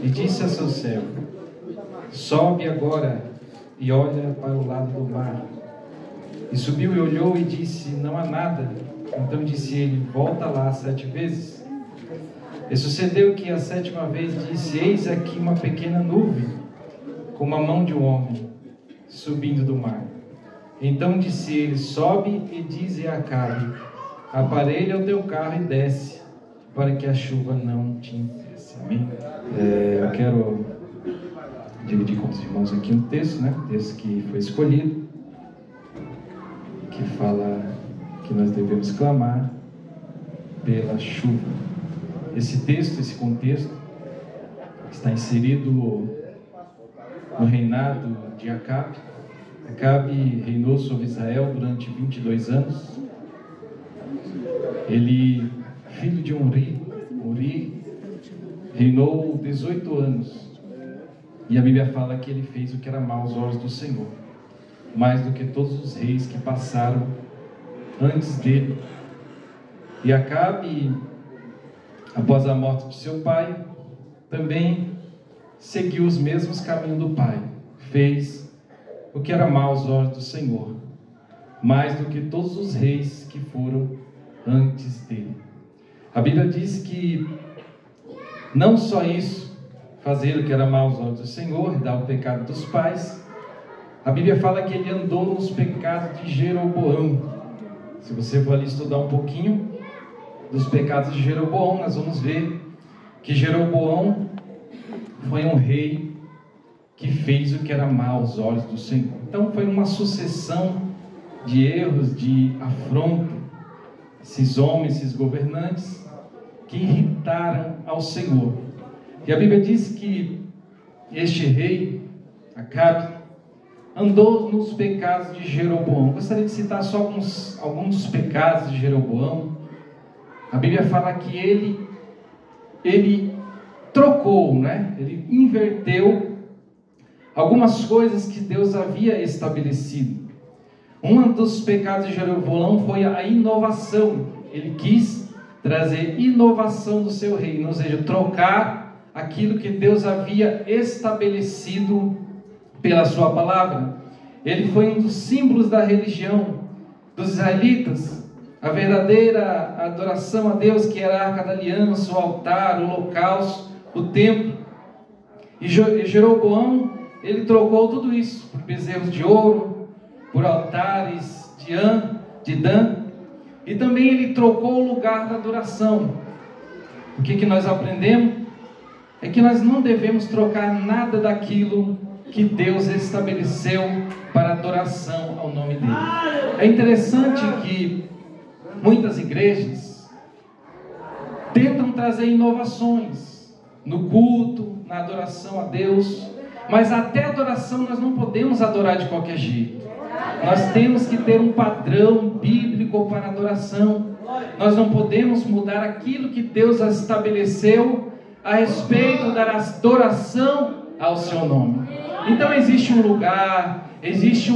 e disse a seu servo: sobe agora e olha para o lado do mar. E subiu e olhou e disse: não há nada. Então disse ele: volta lá 7 vezes. E sucedeu que a 7ª vez disse: eis aqui uma pequena nuvem, como a mão de um homem, subindo do mar. Então disse ele: sobe e dize a Acabe: aparelha o teu carro e desce, para que a chuva não te impeça. Amém? Eu quero dividir com os irmãos aqui um texto, né? Um texto que foi escolhido, que fala que nós devemos clamar pela chuva. Esse texto, esse contexto, está inserido no reinado de Acabe. Acabe reinou sobre Israel durante 22 anos. Ele, filho de Uri, reinou 18 anos. E a Bíblia fala que ele fez o que era mal aos olhos do Senhor, mais do que todos os reis que passaram antes dele. E Acabe, após a morte de seu pai, também seguiu os mesmos caminhos do pai. Fez o que era mal aos olhos do Senhor, mais do que todos os reis que foram antes dele. A Bíblia diz que não só isso, fazer o que era mal aos olhos do Senhor, herdar o pecado dos pais. A Bíblia fala que ele andou nos pecados de Jeroboão. Se você for ali estudar um pouquinho dos pecados de Jeroboão, nós vamos ver que Jeroboão foi um rei que fez o que era mal aos olhos do Senhor. Então foi uma sucessão de erros, de afronta. Esses homens, esses governantes que irritaram ao Senhor. E a Bíblia diz que este rei, Acabe, andou nos pecados de Jeroboão. Gostaria de citar só alguns dos pecados de Jeroboão. A Bíblia fala que ele trocou, né? Ele inverteu algumas coisas que Deus havia estabelecido. Um dos pecados de Jeroboão foi a inovação. Ele quis trazer inovação do seu reino, ou seja, trocar aquilo que Deus havia estabelecido pela sua palavra. Ele foi um dos símbolos da religião dos israelitas, a verdadeira adoração a Deus, que era a Arca da Aliança, o altar, o holocausto, o templo. E Jeroboão, ele trocou tudo isso por bezerros de ouro, por altares de Dan, e também ele trocou o lugar da adoração. O que nós aprendemos? É que nós não devemos trocar nada daquilo que Deus estabeleceu para adoração ao nome dele. É interessante que muitas igrejas tentam trazer inovações no culto, na adoração a Deus, mas até a adoração nós não podemos adorar de qualquer jeito. Nós temos que ter um padrão bíblico para adoração. Nós não podemos mudar aquilo que Deus estabeleceu a respeito da adoração ao seu nome. Então existe um lugar, existe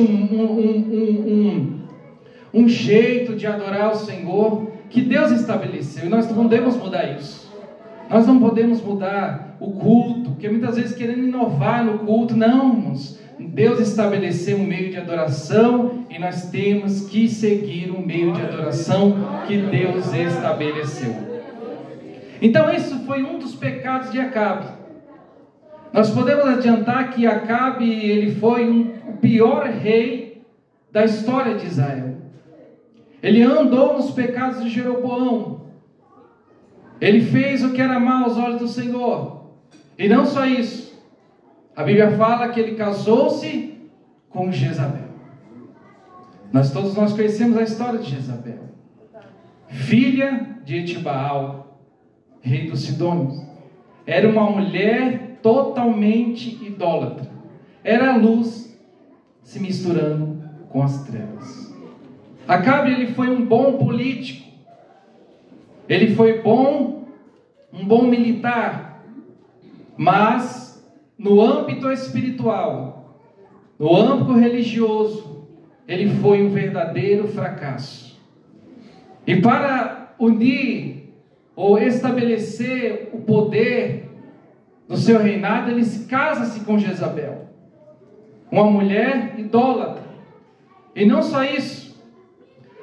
um jeito de adorar o Senhor que Deus estabeleceu, e nós não podemos mudar isso. Nós não podemos mudar o culto, porque muitas vezes querendo inovar no culto. Não, irmãos, Deus estabeleceu um meio de adoração e nós temos que seguir o meio de adoração que Deus estabeleceu. Então isso foi um dos pecados de Acabe. Nós podemos adiantar que Acabe, ele foi o pior rei da história de Israel. Ele andou nos pecados de Jeroboão. Ele fez o que era mal aos olhos do Senhor. E não só isso. A Bíblia fala que ele casou-se com Jezabel. Todos nós conhecemos a história de Jezabel, filha de Etibaal, rei dos Sidônios. Era uma mulher totalmente idólatra. Era a luz se misturando com as trevas. Acabe, ele foi um bom político. Ele foi um bom militar. Mas no âmbito espiritual, no âmbito religioso, ele foi um verdadeiro fracasso. E para unir ou estabelecer o poder do seu reinado, ele casa-se com Jezabel, uma mulher idólatra. E não só isso,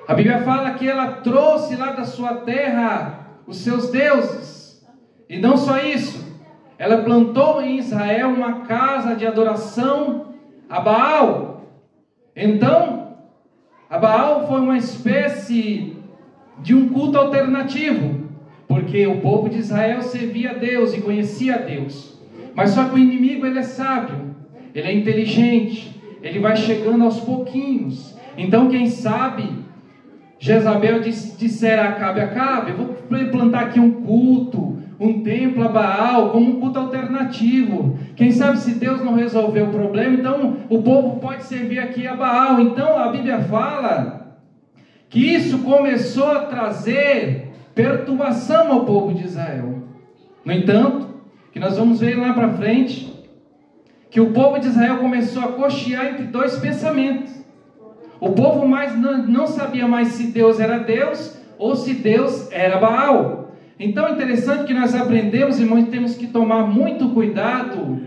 a Bíblia fala que ela trouxe lá da sua terra os seus deuses. E não só isso, ela plantou em Israel uma casa de adoração a Baal. Então, a Baal foi uma espécie de um culto alternativo, porque o povo de Israel servia a Deus e conhecia a Deus. Mas só que o inimigo, ele é sábio, ele é inteligente, ele vai chegando aos pouquinhos. Então, quem sabe, Jezabel disser a Acabe, eu vou plantar aqui um culto, um templo a Baal, como um culto alternativo. Quem sabe se Deus não resolver o problema, então o povo pode servir aqui a Baal. Então a Bíblia fala que isso começou a trazer perturbação ao povo de Israel. No entanto, que nós vamos ver lá para frente, que o povo de Israel começou a cochear entre dois pensamentos. O povo não sabia mais se Deus era Deus ou se Deus era Baal. Então é interessante que nós aprendemos, irmãos, que temos que tomar muito cuidado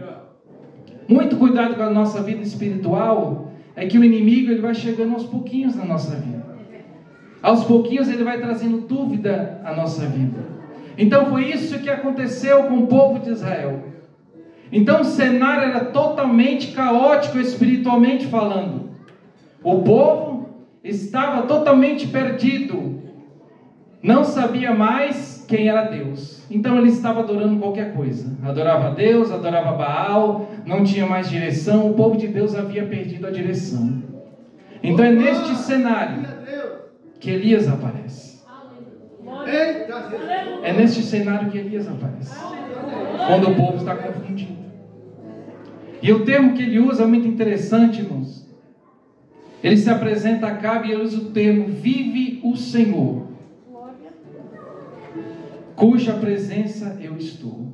com a nossa vida espiritual. É que o inimigo, ele vai chegando aos pouquinhos na nossa vida. Aos pouquinhos ele vai trazendo dúvida à nossa vida. Então foi isso que aconteceu com o povo de Israel. Então o cenário era totalmente caótico espiritualmente falando. O povo estava totalmente perdido. Não sabia mais quem era Deus. Então ele estava adorando qualquer coisa. Adorava Deus, adorava Baal, não tinha mais direção. O povo de Deus havia perdido a direção. Então é neste cenário que Elias aparece. É neste cenário que Elias aparece. Quando o povo está confundido. E o termo que ele usa é muito interessante, irmãos. Ele se apresenta a Acabe e ele usa o termo: vive o Senhor, cuja presença eu estou.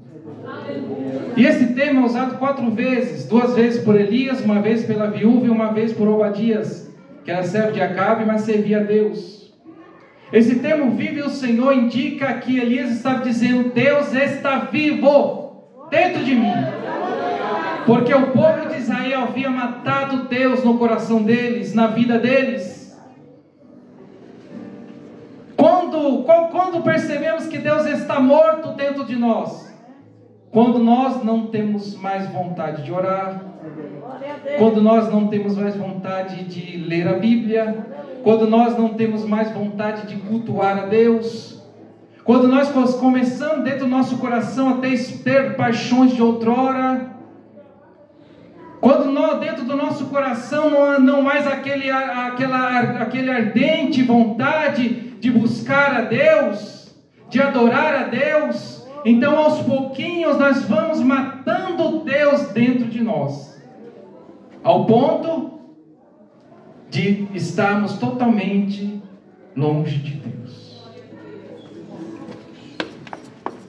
E esse termo é usado 4 vezes. 2 vezes por Elias, 1 vez pela viúva e 1 vez por Obadias, que era servo de Acabe, mas servia a Deus. Esse termo vive o Senhor indica que Elias estava dizendo: Deus está vivo dentro de mim. Porque o povo de Israel havia matado Deus no coração deles, na vida deles. Quando percebemos que Deus está morto dentro de nós? Quando nós não temos mais vontade de orar, quando nós não temos mais vontade de ler a Bíblia, quando nós não temos mais vontade de cultuar a Deus, quando nós começamos dentro do nosso coração a ter paixões de outrora, quando nós, dentro do nosso coração não mais aquele ardente vontade de buscar a Deus, de adorar a Deus, então aos pouquinhos nós vamos matando Deus dentro de nós, ao ponto de estarmos totalmente longe de Deus.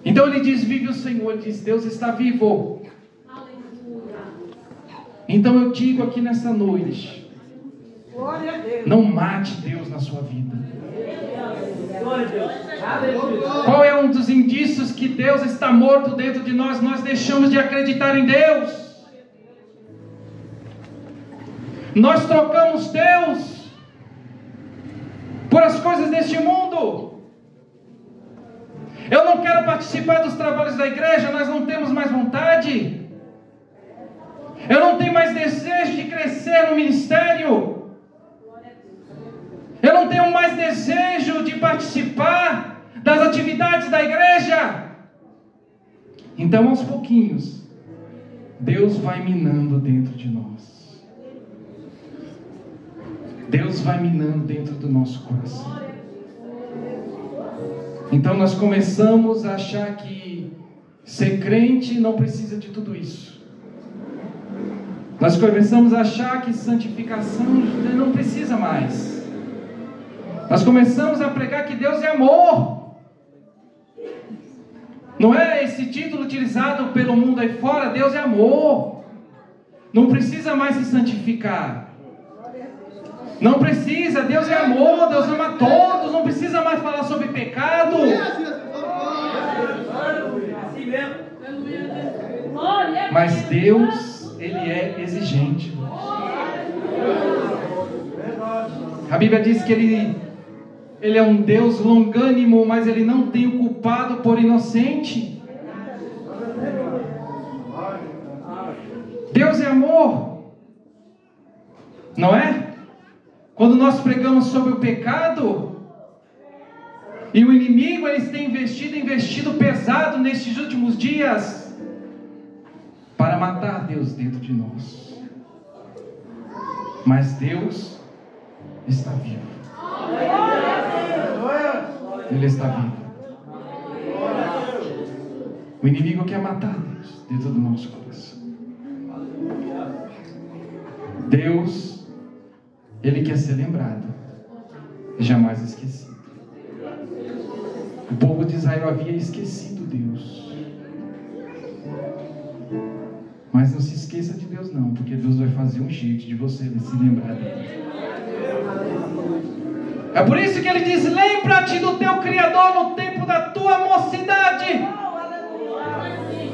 Então ele diz: vive o Senhor, ele diz: Deus está vivo. Então eu digo aqui nessa noite, não mate Deus na sua vida. Qual é um dos indícios que Deus está morto dentro de nós? Nós deixamos de acreditar em Deus. Nós trocamos Deus por as coisas deste mundo. Eu não quero participar dos trabalhos da igreja, nós não temos mais vontade. Eu não tenho mais desejo de crescer no ministério. Eu não tenho mais desejo de participar das atividades da igreja. Então, aos pouquinhos, Deus vai minando dentro de nós. Deus vai minando dentro do nosso coração. Então, nós começamos a achar que ser crente não precisa de tudo isso. Nós começamos a achar que santificação não precisa mais. Nós começamos a pregar que Deus é amor. Não é esse título utilizado pelo mundo aí fora. Deus é amor. Não precisa mais se santificar. Não precisa, Deus é amor, Deus ama todos. Não precisa mais falar sobre pecado. Mas Deus, Ele é exigente. A Bíblia diz que Ele é um Deus longânimo, mas Ele não tem o culpado por inocente. Deus é amor, não é? Quando nós pregamos sobre o pecado, e o inimigo, eles têm investido pesado nestes últimos dias, para matar Deus dentro de nós. Mas Deus está vivo. Ele está vivo. O inimigo quer matar Deus dentro do nosso coração. Deus, Ele quer ser lembrado e jamais esquecido. O povo de Israel havia esquecido Deus. Mas não se esqueça de Deus não, porque Deus vai fazer um jeito de você se lembrar dele. É por isso que Ele diz: lembra-te do teu Criador no tempo da tua mocidade,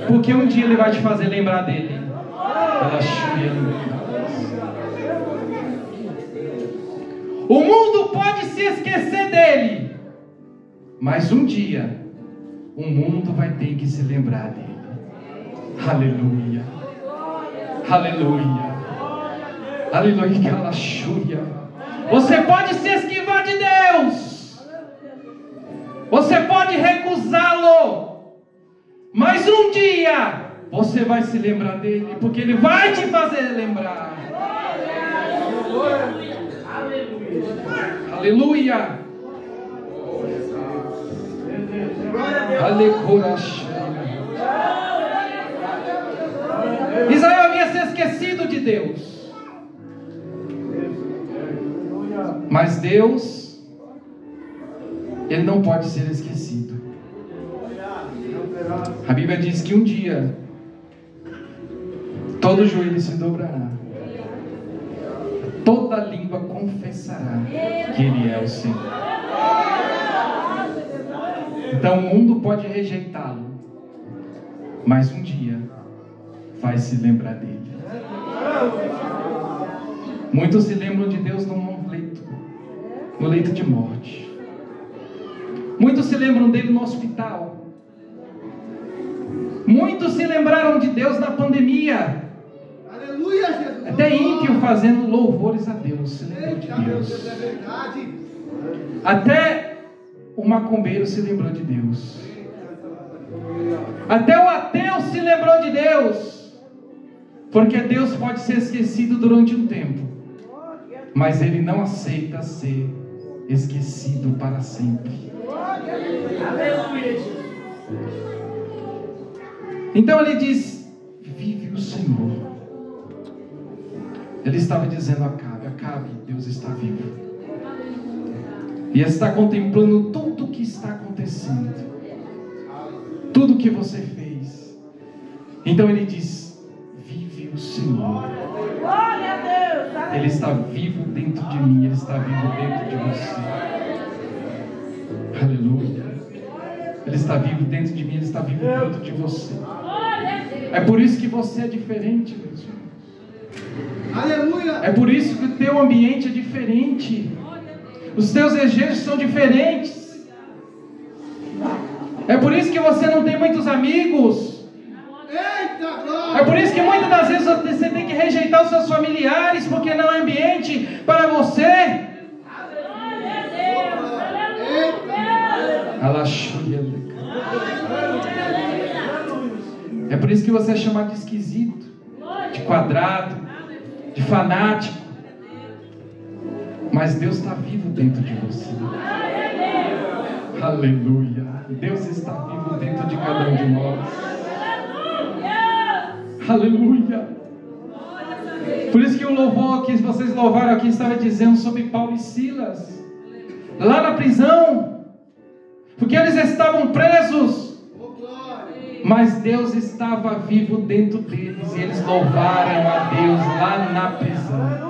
porque um dia Ele vai te fazer lembrar dele. O mundo pode se esquecer dele, mas um dia o mundo vai ter que se lembrar dele. Aleluia, aleluia, aleluia, aleluia. Você pode se esquivar de Deus, você pode recusá-lo, mas um dia você vai se lembrar dele, porque Ele vai te fazer lembrar. Aleluia, aleluia. Israel havia se esquecido de Deus, mas Deus, Ele não pode ser esquecido. A Bíblia diz que um dia todo joelho se dobrará, toda língua confessará que Ele é o Senhor. Então o mundo pode rejeitá-lo, mas um dia vai se lembrar dele. Muitos se lembram de Deus no leito de morte. Muitos se lembram dele no hospital. Muitos se lembraram de Deus na pandemia. Aleluia, Jesus. Até ímpio fazendo louvores a Deus se lembrou de Deus. Até o macumbeiro se lembrou de Deus. Até o ateu se lembrou de Deus. Porque Deus pode ser esquecido durante um tempo, mas Ele não aceita ser esquecido para sempre. Então Ele diz: vive o Senhor. Ele estava dizendo a Acabe, Deus está vivo. E está contemplando tudo o que está acontecendo, tudo que você fez. Então Ele diz: vive o Senhor. Ele está vivo dentro de mim, Ele está vivo dentro de você. Aleluia. Ele está vivo dentro de mim, Ele está vivo dentro de você. É por isso que você é diferente, meus irmãos. Aleluia. É por isso que o teu ambiente é diferente. Os teus desejos são diferentes. É por isso que você não tem muitos amigos. Eita, glória. É por isso que muitas das vezes você tem que rejeitar os seus familiares, porque não é ambiente para você. É por isso que você é chamado de esquisito, de quadrado, de fanático. Mas Deus está vivo dentro de você. Aleluia. Deus está vivo dentro de cada um de nós. Aleluia. Por isso que o louvor que vocês louvaram aqui estava dizendo sobre Paulo e Silas, lá na prisão, porque eles estavam presos, mas Deus estava vivo dentro deles, e eles louvaram a Deus lá na prisão.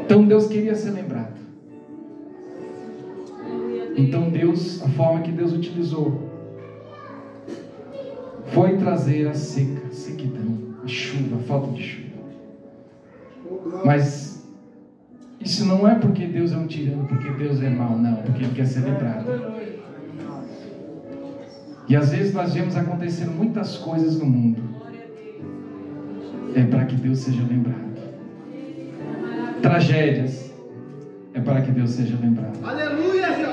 Então Deus queria ser lembrado. Então Deus, a forma que Deus utilizou foi trazer a sequidão, a chuva, a falta de chuva. Mas isso não é porque Deus é um tirano, porque Deus é mau, não, porque Ele quer ser lembrado. E às vezes nós vemos acontecer muitas coisas no mundo, é para que Deus seja lembrado. Tragédias, é para que Deus seja lembrado.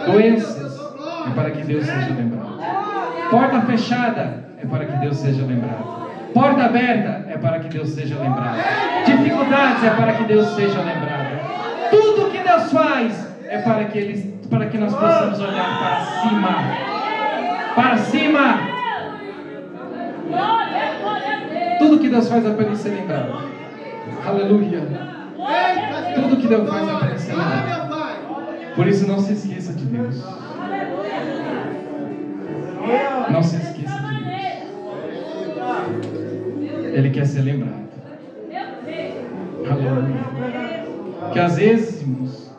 Doenças, é para que Deus seja lembrado. Porta fechada, é para que Deus seja lembrado. Porta aberta, é para que Deus seja lembrado. Dificuldades, é para que Deus seja lembrado. Tudo que Deus faz é para que nós possamos olhar para cima. Para cima. Tudo que Deus faz é para Ele ser lembrado. Aleluia. Tudo que Deus faz é para Ele ser lembrado. Por isso não se esqueça de Deus. Não se esqueça de Deus. Ele quer ser lembrado. Aleluia. Que às vezes, irmãos,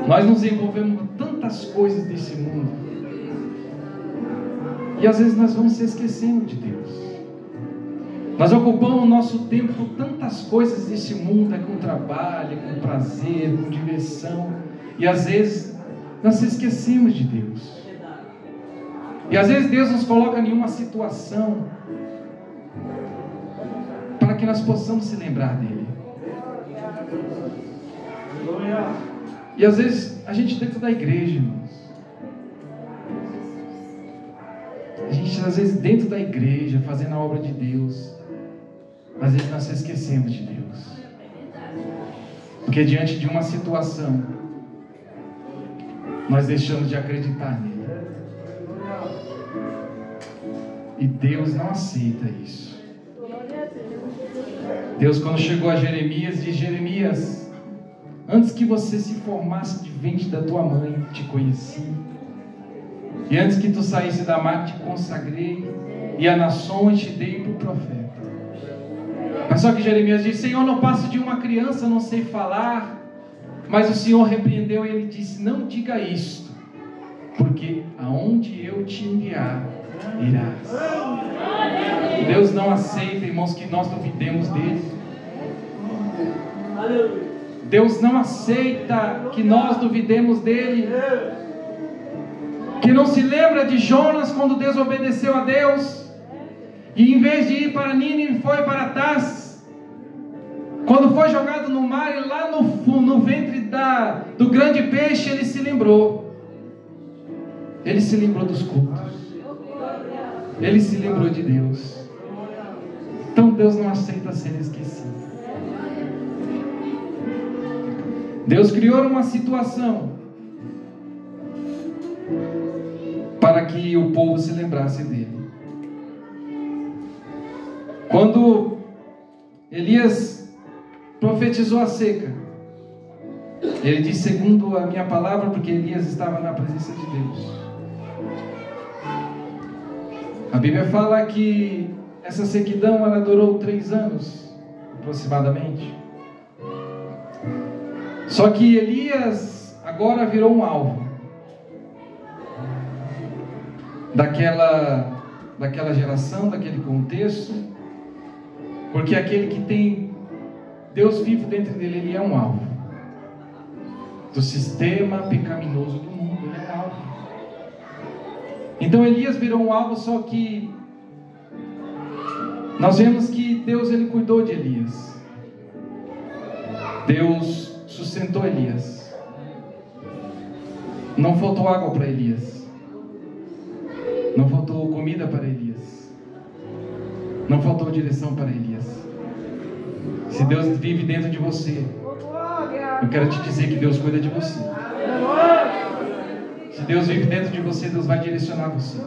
nós nos envolvemos com tantas coisas desse mundo, e às vezes nós vamos se esquecendo de Deus. Nós ocupamos o nosso tempo com tantas coisas desse mundo, com trabalho, com prazer, com diversão, e às vezes nós se esquecemos de Deus. E às vezes Deus nos coloca em uma situação para que nós possamos se lembrar dEle. E às vezes a gente dentro da igreja, irmãos, a gente às vezes dentro da igreja, fazendo a obra de Deus, às vezes nós se esquecemos de Deus. Porque diante de uma situação, nós deixamos de acreditar nele. E Deus não aceita isso. Deus, quando chegou a Jeremias, diz: Jeremias, antes que você se formasse de ventre da tua mãe, te conheci. E antes que tu saísse da mar, te consagrei. E a nações te dei por profeta. Mas só que Jeremias diz: Senhor, não passo de uma criança, não sei falar. Mas o Senhor repreendeu e ele disse: não diga isto, porque aonde eu te enviar, irás. Deus não aceita, irmãos, que nós duvidemos dele. Deus não aceita que nós duvidemos dele. Que não se lembra de Jonas quando desobedeceu a Deus, e em vez de ir para Nínive, foi para Tarsis. Quando foi jogado no mar, e lá no ventre do grande peixe, ele se lembrou. Ele se lembrou dos cultos. Ele se lembrou de Deus. Então Deus não aceita ser esquecido. Deus criou uma situação para que o povo se lembrasse dele. Quando Elias profetizou a seca, ele disse: segundo a minha palavra, porque Elias estava na presença de Deus. A Bíblia fala que essa sequidão ela durou 3 anos aproximadamente. Só que Elias agora virou um alvo daquela geração, daquele contexto, porque aquele que tem Deus vivo dentro dele, ele é um alvo do sistema pecaminoso do mundo, ele é alvo. Então Elias virou um alvo, só que nós vemos que Deus ele cuidou de Elias. Deus sustentou Elias. Não faltou água para Elias. Não faltou comida para Elias. Não faltou direção para Elias. Se Deus vive dentro de você, eu quero te dizer que Deus cuida de você. Se Deus vive dentro de você, Deus vai direcionar você.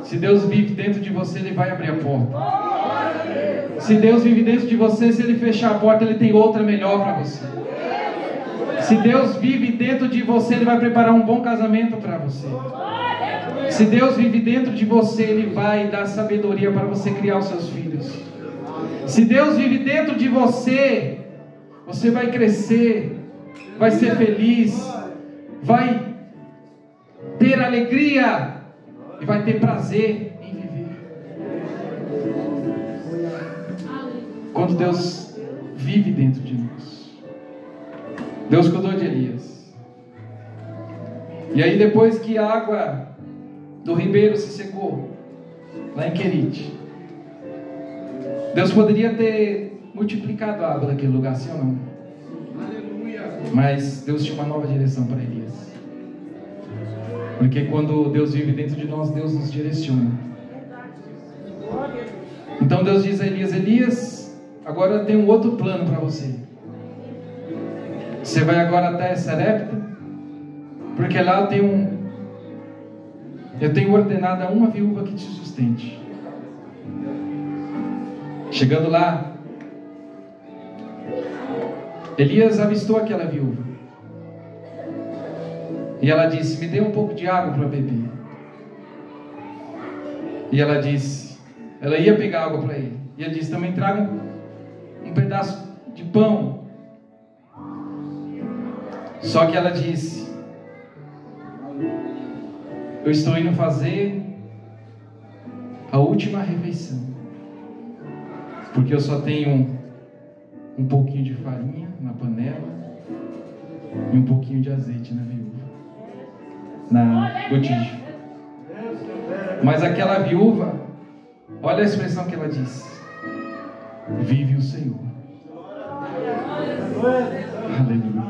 Se Deus vive dentro de você, Ele vai abrir a porta. Se Deus vive dentro de você, se Ele fechar a porta, Ele tem outra melhor para você. Se Deus vive dentro de você, Ele vai preparar um bom casamento para você. Se Deus vive dentro de você, Ele vai dar sabedoria para você criar os seus filhos. Se Deus vive dentro de você, você vai crescer, vai ser feliz, vai ter alegria e vai ter prazer em quando Deus vive dentro de nós. Deus cuidou de Elias. E aí, depois que a água do ribeiro se secou, lá em Querite, Deus poderia ter multiplicado a água daquele lugar, sim ou não? Mas Deus tinha uma nova direção para Elias. Porque quando Deus vive dentro de nós, Deus nos direciona. Então Deus diz a Elias: Elias, agora eu tenho um outro plano para você. Você vai agora até Sarepta, porque lá eu tenho ordenado a uma viúva que te sustente. Chegando lá, Elias avistou aquela viúva. E ela disse: me dê um pouco de água para beber. E ela disse, ela ia pegar água para ele. E ele disse: também traga um pedaço de pão. Só que ela disse: eu estou indo fazer a última refeição, porque eu só tenho um pouquinho de farinha na panela e um pouquinho de azeite na viúva, na botija. Mas aquela viúva, olha a expressão que ela disse: vive o Senhor. Aleluia.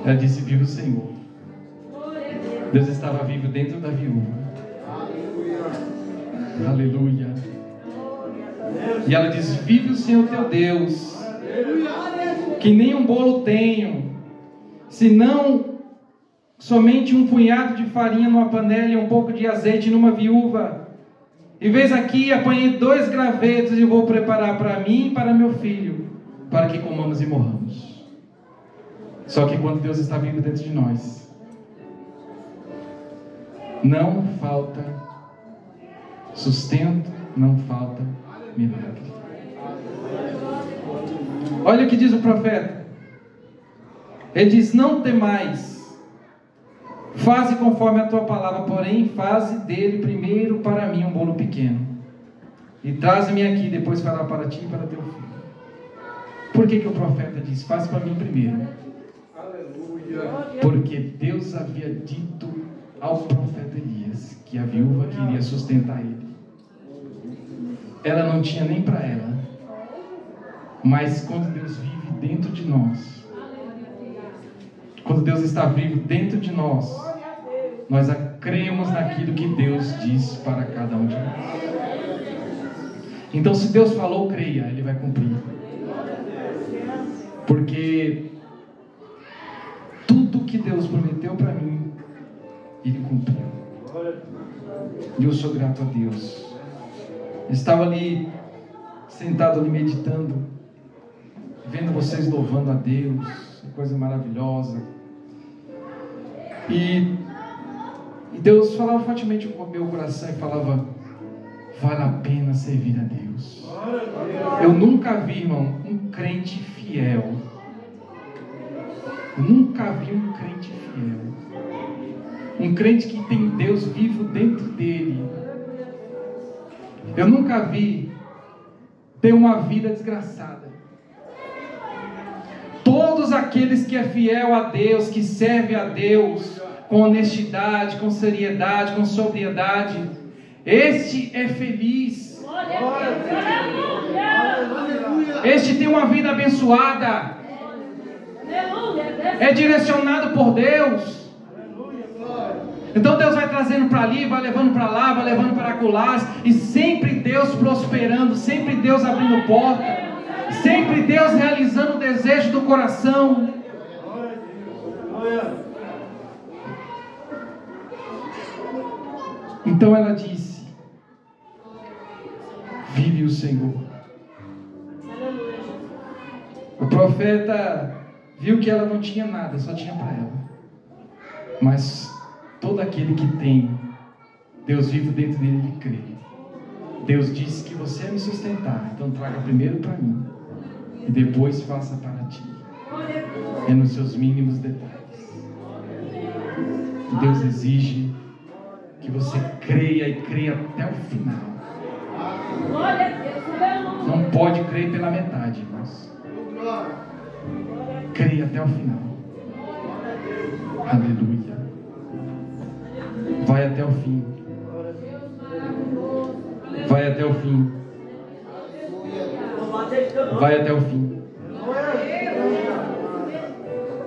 Ela disse: vive o Senhor. Deus estava vivo dentro da viúva. Aleluia. E ela diz: vive o Senhor teu Deus, que nem um bolo tenho, senão somente um punhado de farinha numa panela e um pouco de azeite numa viúva. E vês aqui, apanhei 2 gravetos e vou preparar para mim e para meu filho, para que comamos e morramos. Só que quando Deus está vivo dentro de nós, não falta sustento, não falta milagre. Olha o que diz o profeta. Ele diz: não temais, faze conforme a tua palavra, porém faze dele primeiro para mim um bolo pequeno, e traze-me aqui, depois fará para ti e para teu filho. Por que o profeta diz: faz para mim primeiro? Porque Deus havia dito ao profeta Elias que a viúva queria sustentar ele. Ela não tinha nem para ela. Mas quando Deus vive dentro de nós, quando Deus está vivo dentro de nós, nós cremos naquilo que Deus diz para cada um de nós. Então, se Deus falou, creia, Ele vai cumprir. Porque tudo que Deus prometeu para mim, Ele cumpriu. E eu sou grato a Deus. Estava ali, sentado ali meditando, vendo vocês louvando a Deus, coisa maravilhosa. E Deus falava fortemente com o meu coração e falava: vale a pena servir a Deus. Eu nunca vi, irmão, um crente fiel. Eu nunca vi um crente fiel. Um crente que tem Deus vivo dentro dele. Eu nunca vi ter uma vida desgraçada. Todos aqueles que é fiel a Deus, que serve a Deus com honestidade, com seriedade, com sobriedade, este é feliz. Este tem uma vida abençoada. É direcionado por Deus. Então Deus vai trazendo para ali, vai levando para lá, vai levando para acolá, e sempre Deus prosperando, sempre Deus abrindo porta, sempre Deus realizando o desejo do coração. Então ela disse: vive o Senhor. O profeta viu que ela não tinha nada, só tinha para ela. Mas todo aquele que tem Deus vivo dentro dele, ele crê. Deus disse que você vai me sustentar, então traga primeiro para mim e depois faça para ti. É nos seus mínimos detalhes. Deus exige que você creia e creia até o final. Não pode crer pela metade, irmãos. Creia até o final. Aleluia. Vai até o fim. Vai até o fim. Vai até o fim.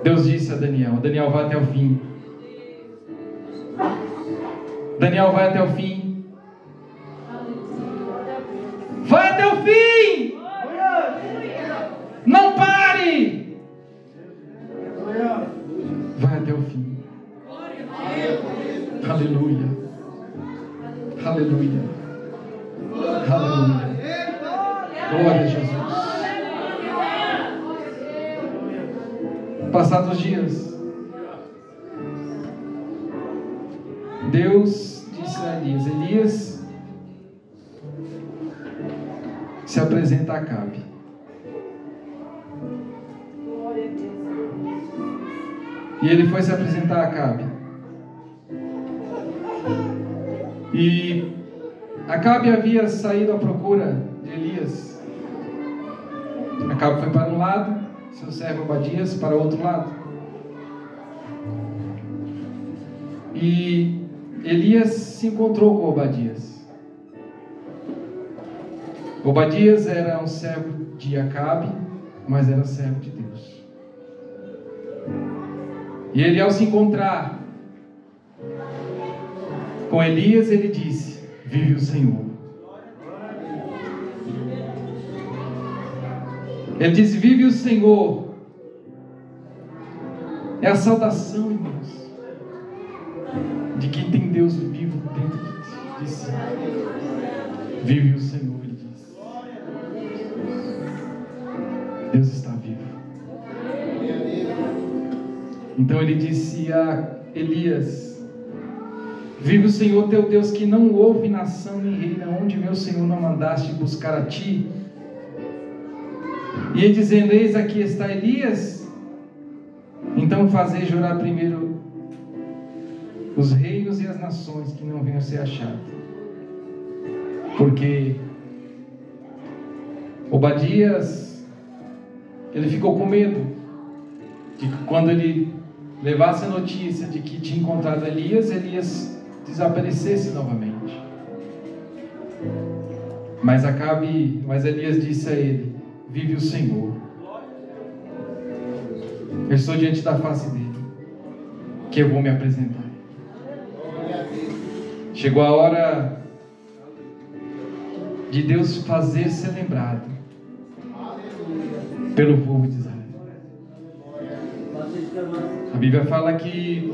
Deus disse a Daniel: Daniel, vai até o fim. Daniel, vai até o fim. Vai até o fim. Não pare. Vai até o fim. Aleluia. Aleluia. Aleluia. Glória a Jesus. Passados os dias, Deus disse a Elias: Elias, se apresenta a Acabe. E ele foi se apresentar a Acabe. E Acabe havia saído à procura de Elias. Acabe foi para um lado, seu servo Obadias para o outro lado. E Elias se encontrou com Obadias. Obadias era um servo de Acabe, mas era servo de Deus. E ele, ao se encontrar com Elias, ele disse: vive o Senhor. Ele disse: vive o Senhor. É a saudação, irmãos, de quem tem Deus vivo dentro de si. Vive o Senhor, ele disse. Deus está vivo. Então ele disse a Elias: vive o Senhor teu Deus, que não houve nação nem reino onde meu Senhor não mandaste buscar a ti. E ele dizendo: eis aqui está Elias. Então fazei jurar primeiro os reinos e as nações que não venham a ser achados. Porque Obadias, ele ficou com medo de que quando ele levasse a notícia de que tinha encontrado Elias, Elias desaparecesse novamente. Mas Elias disse a ele: vive o Senhor. Eu estou diante da face dele, que eu vou me apresentar. Chegou a hora de Deus fazer ser lembrado pelo povo de Israel. A Bíblia fala que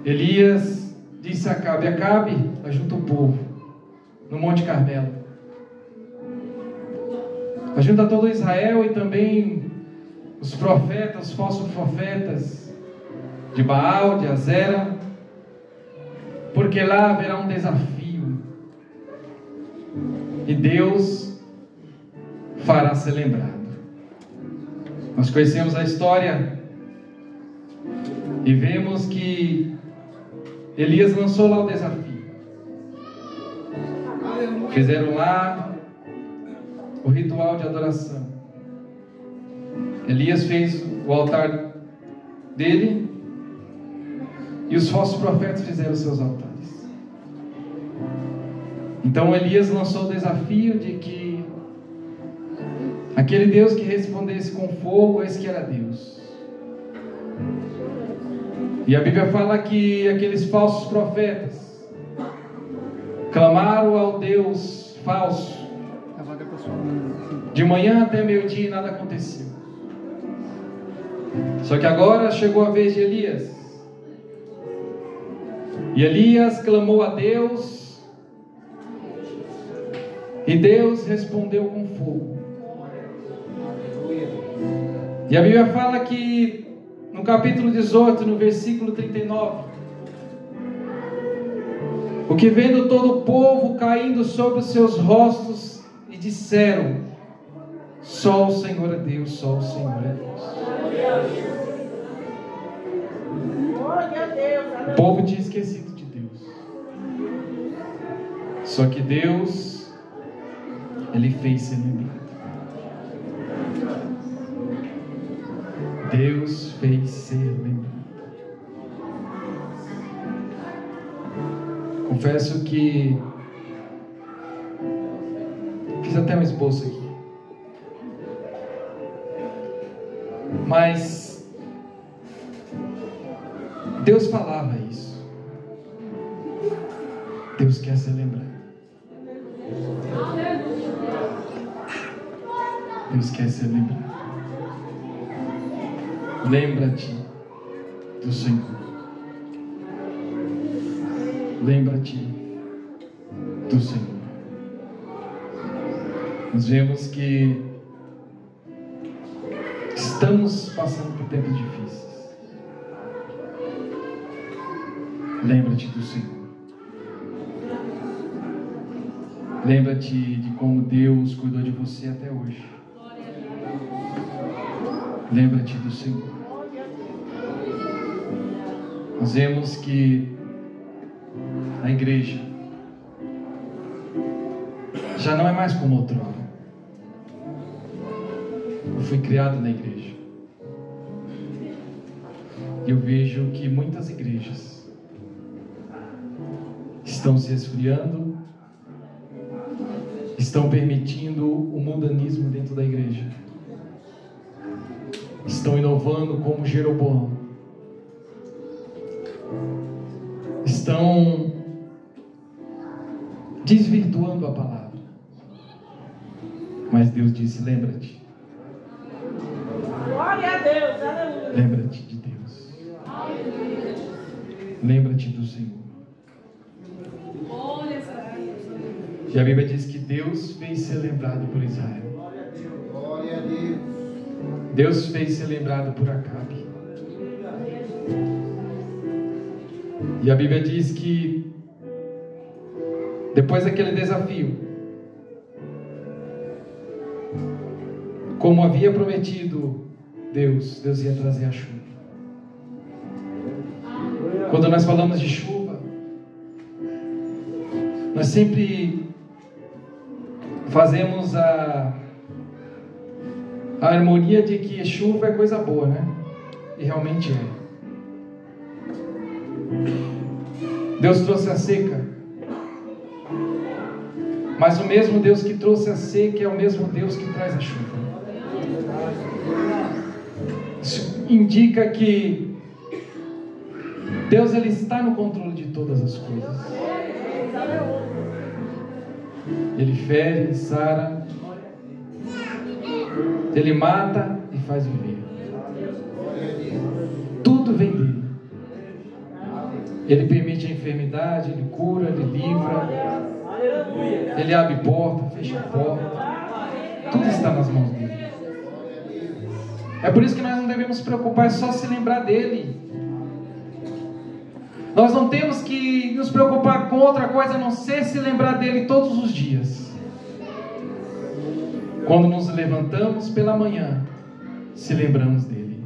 Elias disse a Acabe: Acabe, ajunta o povo no Monte Carmelo. Ajunta todo Israel e também os profetas, os falsos profetas de Baal, de Azera, porque lá haverá um desafio e Deus fará ser lembrado. Nós conhecemos a história e vemos que Elias lançou lá o desafio. Fizeram lá o ritual de adoração. Elias fez o altar dele e os falsos profetas fizeram os seus altares. Então Elias lançou o desafio de que aquele Deus que respondesse com fogo, esse que era Deus. E a Bíblia fala que aqueles falsos profetas clamaram ao Deus falso de manhã até meio-dia e nada aconteceu. Só que agora chegou a vez de Elias. E Elias clamou a Deus e Deus respondeu com fogo. E a Bíblia fala que no capítulo 18, no versículo 39, o que vendo todo o povo caindo sobre os seus rostos, e disseram: só o Senhor é Deus, só o Senhor é Deus. O povo tinha esquecido de Deus. Só que Deus Ele fez ser lembrado. Deus fez ser lembrado. Confesso que fiz até um esboço aqui, mas Deus falava isso. Deus quer ser lembrado. Deus quer ser lembrado. Lembra-te do Senhor. Lembra-te do Senhor. Nós vemos que estamos passando por tempos difíceis. Lembra-te do Senhor. Lembra-te de como Deus cuidou de você até hoje. Lembra-te do Senhor. Nós vemos que a igreja já não é mais como outrora. Eu fui criado na igreja. E eu vejo que muitas igrejas estão se esfriando, estão permitindo o mundanismo dentro da igreja. Estão inovando como Jeroboão. Estão desvirtuando a palavra. Mas Deus disse: lembra-te. Glória a Deus, aleluia. Lembra-te de Deus. Lembra-te do Senhor. E a Bíblia diz que Deus fez ser lembrado por Israel. Glória a Deus. Deus fez ser lembrado por Acabe. E a Bíblia diz que depois daquele desafio, como havia prometido Deus ia trazer a chuva. Quando nós falamos de chuva, nós sempre fazemos a harmonia de que chuva é coisa boa, né? E realmente é. Deus trouxe a seca, mas o mesmo Deus que trouxe a seca é o mesmo Deus que traz a chuva. Isso indica que Deus, Ele está no controle de todas as coisas. Ele fere, Ele sara, Ele mata e faz viver. Tudo vem dele. Ele permite a enfermidade, Ele cura, Ele livra, Ele abre porta, fecha porta. Tudo está nas mãos dele. É por isso que nós não devemos nos preocupar, é só se lembrar dele. Nós não temos que nos preocupar com outra coisa a não ser se lembrar dele todos os dias. Quando nos levantamos pela manhã, se lembramos dele.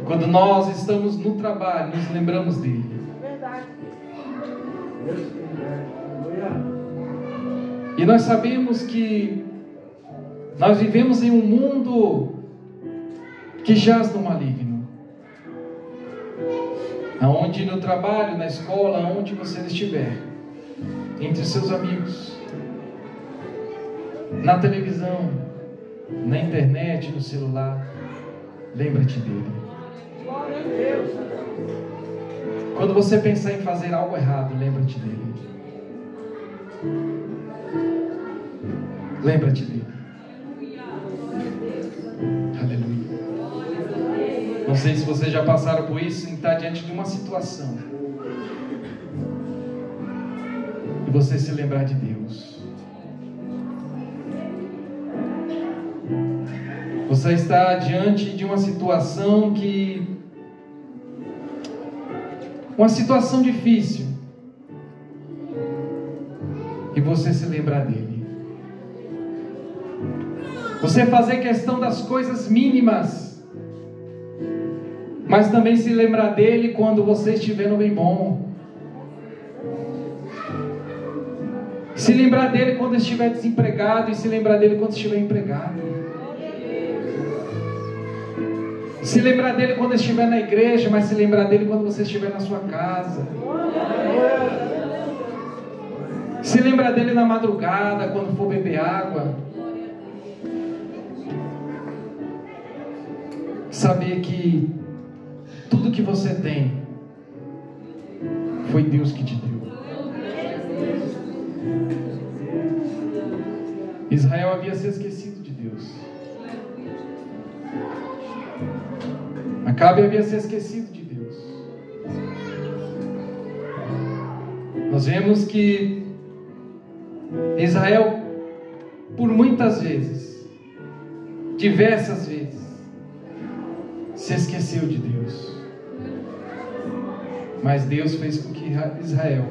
Quando nós estamos no trabalho, nos lembramos dele. E nós sabemos que nós vivemos em um mundo que jaz no maligno. Aonde no trabalho, na escola, aonde você estiver, entre os seus amigos, na televisão, na internet, no celular, lembra-te dele. Quando você pensar em fazer algo errado, lembra-te dele. Lembra-te dele. Aleluia. Não sei se vocês já passaram por isso, em estar diante de uma situação e você se lembrar de Deus. Você está diante de uma situação difícil, e você se lembrar dele. Você fazer questão das coisas mínimas, mas também se lembrar dele quando você estiver no bem bom. Se lembrar dele quando estiver desempregado e se lembrar dele quando estiver empregado. Se lembrar dele quando estiver na igreja, mas se lembrar dele quando você estiver na sua casa. Se lembrar dele na madrugada, quando for beber água. Saber que tudo que você tem foi Deus que te deu. Israel havia se esquecido de Deus. Acabe havia se esquecido de Deus. Nós vemos que Israel, por muitas vezes, diversas vezes, se esqueceu de Deus. Mas Deus fez com que Israel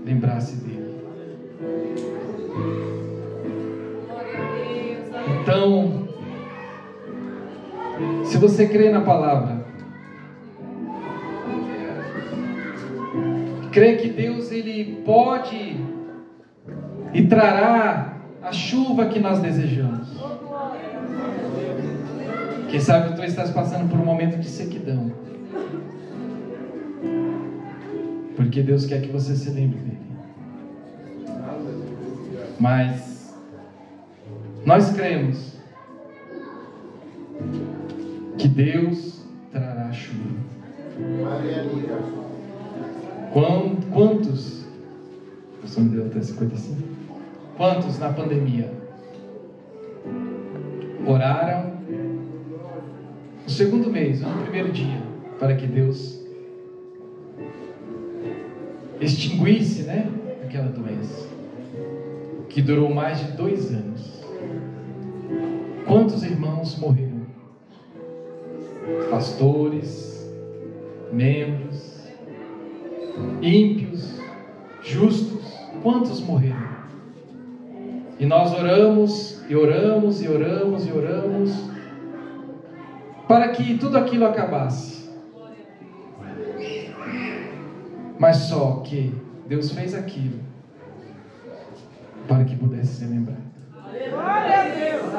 lembrasse dele. Então, se você crê na palavra, crê que Deus ele pode e trará a chuva que nós desejamos. Quem sabe tu estás passando por um momento de sequidão, porque Deus quer que você se lembre dele. Mas nós cremos que Deus trará chuva. Quantos? O som deu até 55. Quantos na pandemia oraram no segundo mês, ou no primeiro dia, para que Deus extinguisse, né, aquela doença que durou mais de 2 anos? Quantos irmãos morreram? Pastores, membros, ímpios, justos, quantos morreram? E nós oramos, e oramos, e oramos, e oramos, para que tudo aquilo acabasse. Mas só que Deus fez aquilo para que pudesse ser lembrado. Glória a Deus!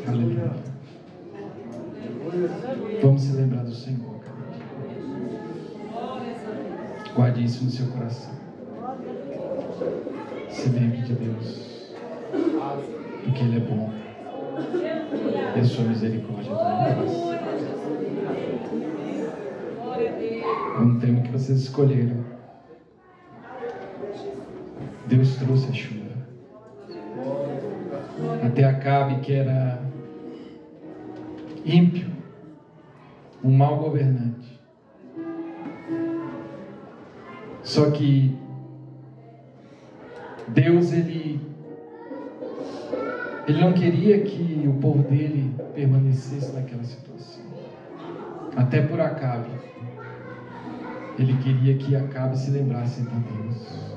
Aleluia. Vamos se lembrar do Senhor. Guarde isso no seu coração. Se lembre de Deus, porque Ele é bom e a sua misericórdia é tão no tempo que vocês escolheram, Deus trouxe a chuva. Até Acabe, que era ímpio, um mau governante. Só que Deus, ele não queria que o povo dele permanecesse naquela situação. Até por Acabe, ele queria que Acabe se lembrasse de Deus.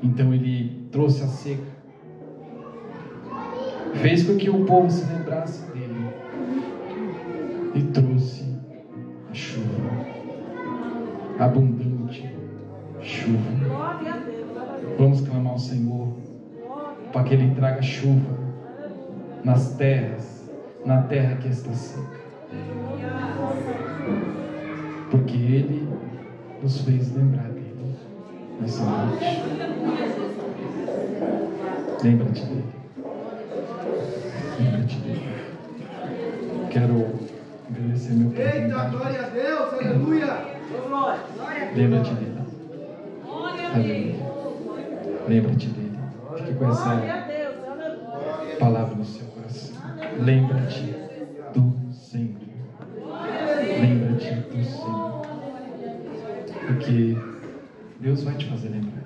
Então ele trouxe a seca, fez com que o povo se lembrasse dele e trouxe a chuva, abundante chuva. Vamos clamar ao Senhor para que Ele traga chuva nas terras, na terra que está seca, porque Ele nos fez lembrar dele nessa noite. Lembra-te dele. Lembra-te dele. Quero agradecer meu pai. Eita, glória a Deus, aleluia! Lembra-te dele. Aleluia. Lembra-te dele. Fique com essa palavra no seu coração. Lembra-te do Senhor. Lembra-te do Senhor. Porque Deus vai te fazer lembrar.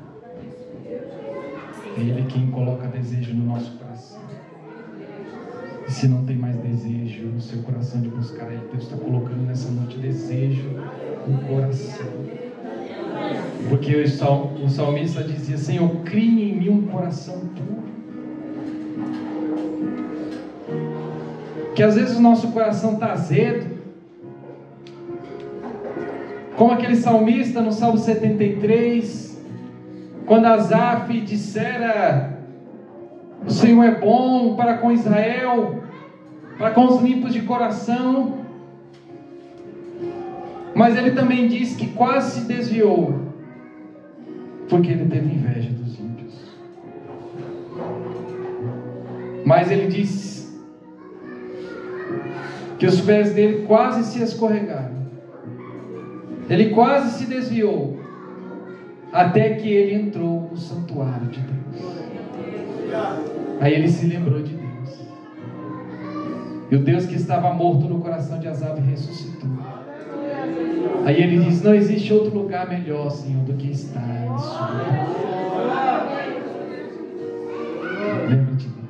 É Ele quem coloca desejo no nosso coração. E se não tem mais desejo no seu coração de buscar Ele, Deus está colocando nessa noite desejo no coração. Porque o salmista dizia: Senhor, crie em mim um coração puro. Que às vezes o nosso coração está azedo, Como aquele salmista no Salmo 73, quando Asaf dissera: o Senhor é bom para com Israel, para com os limpos de coração. Mas ele também diz que quase se desviou, porque ele teve inveja dos ímpios. Mas ele diz que os pés dele quase se escorregaram. Ele quase se desviou, até que ele entrou no santuário de Deus. Aí ele se lembrou de Deus. E o Deus que estava morto no coração de Asaf ressuscitou. Aí ele diz: não existe outro lugar melhor, Senhor, do que estar em sua presença. Lembra-te dele.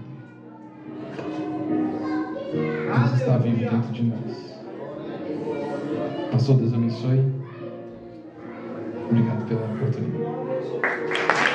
Deus está vivo dentro de nós. Pastor, Deus abençoe. Obrigado pela oportunidade.